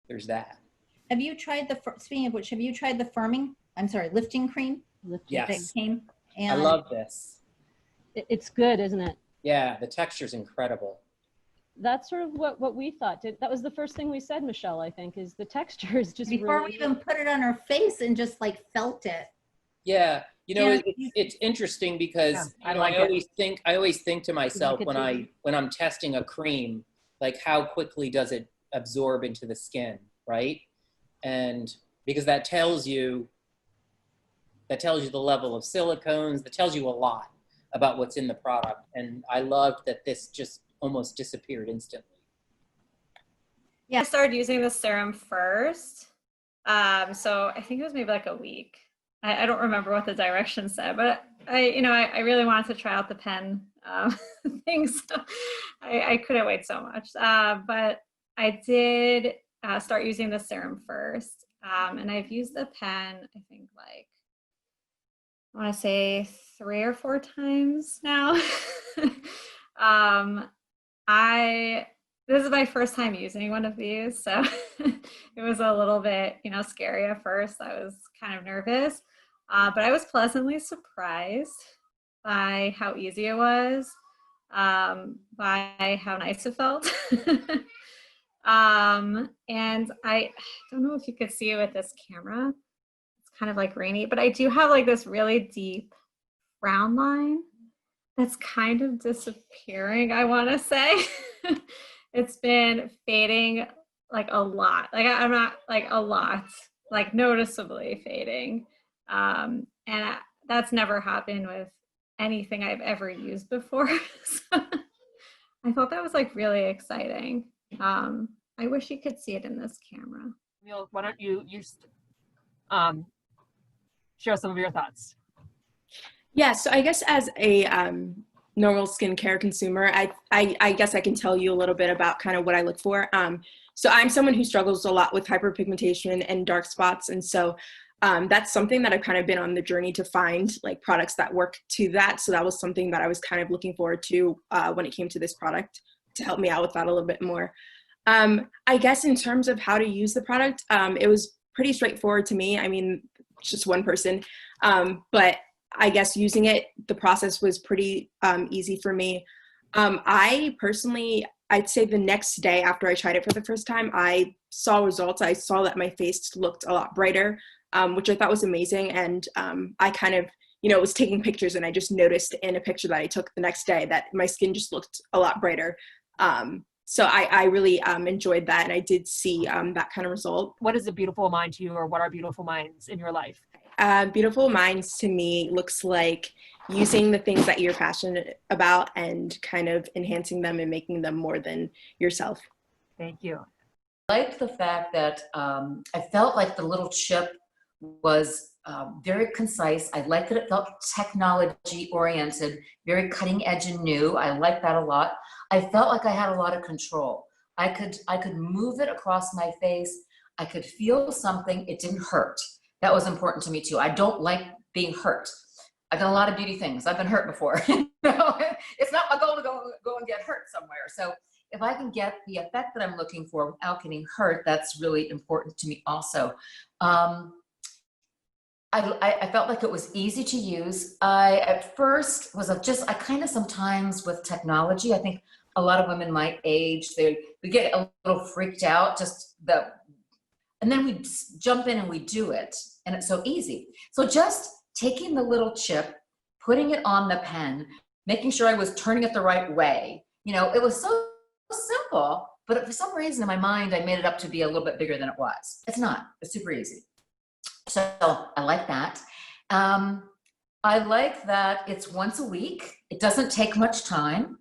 there's that. Have you tried speaking of which, have you tried the lifting cream? Yes. That came? And I love this. It's good, isn't it? Yeah, the texture's incredible. That's sort of what we thought. That was the first thing we said, Michelle, I think, is the texture is just before really... we even put it on her face and just like felt it. Yeah, you know, Yeah. it's interesting because Yeah, you know, I always think to myself when I'm testing a cream, like how quickly does it absorb into the skin, right? And because that tells you the level of silicones, that tells you a lot about what's in the product. And I loved that this just almost disappeared instantly. Yeah, I started using the serum first. So I think it was maybe like a week. I don't remember what the directions said, but I really wanted to try out the pen thing. So I couldn't wait so much. But I did start using the serum first. And I've used the pen, I think like, I want to say 3 or 4 times now. This is my first time using one of these, so it was a little bit, scary at first. I was kind of nervous, but I was pleasantly surprised by how easy it was, by how nice it felt. And I don't know if you could see it with this camera. It's kind of like grainy, but I do have like this really deep frown line that's kind of disappearing, I want to say. It's been fading like a lot. Like I'm not like a lot, like noticeably fading. And that's never happened with anything I've ever used before. So I thought that was like really exciting. I wish you could see it in this camera. Camille, why don't you share some of your thoughts? Yeah, so I guess as a normal skincare consumer, I guess I can tell you a little bit about kind of what I look for. So I'm someone who struggles a lot with hyperpigmentation and dark spots. And so that's something that I've kind of been on the journey to find like products that work to that. So that was something that I was kind of looking forward to when it came to this product to help me out with that a little bit more. I guess in terms of how to use the product, it was pretty straightforward to me. I mean, it's just one person, but I guess using it, the process was pretty easy for me. I personally, I'd say the next day after I tried it for the first time, I saw results. I saw that my face looked a lot brighter, which I thought was amazing. And I kind of, was taking pictures, and I just noticed in a picture that I took the next day that my skin just looked a lot brighter. So I really enjoyed that, and I did see that kind of result. What is a beautiful mind to you, or what are beautiful minds in your life? Beautiful minds to me looks like using the things that you're passionate about and kind of enhancing them and making them more than yourself. Thank you. I liked the fact that I felt like the little chip was very concise. I liked that it felt technology oriented, very cutting edge and new. I liked that a lot. I felt like I had a lot of control. I could move it across my face. I could feel something. It didn't hurt. That was important to me too. I don't like being hurt. I've done a lot of beauty things. I've been hurt before. It's not my goal to go and get hurt somewhere. So if I can get the effect that I'm looking for without getting hurt, that's really important to me also. I felt like it was easy to use. I, at first, was I kind of sometimes with technology, I think a lot of women my age, we get a little freaked out, and then we jump in and we do it, and it's so easy. So just taking the little chip, putting it on the pen, making sure I was turning it the right way. It was so simple, but for some reason in my mind, I made it up to be a little bit bigger than it was. It's not. It's super easy. So I like that. I like that it's once a week. It doesn't take much time.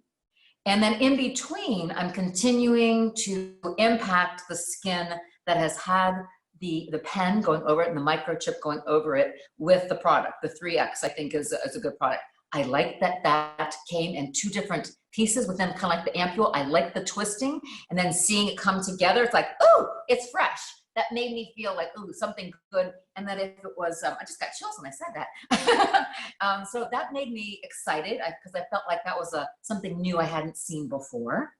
And then in between, I'm continuing to impact the skin that has had the pen going over it and the microchip going over it with the product. The 3X, I think, is a good product. I like that came in 2 different pieces within kind of like the ampule. I like the twisting, and then seeing it come together, it's like, ooh, it's fresh. That made me feel like, ooh, something good. And then if it was, I just got chills when I said that. So that made me excited because I felt like that was something new I hadn't seen before.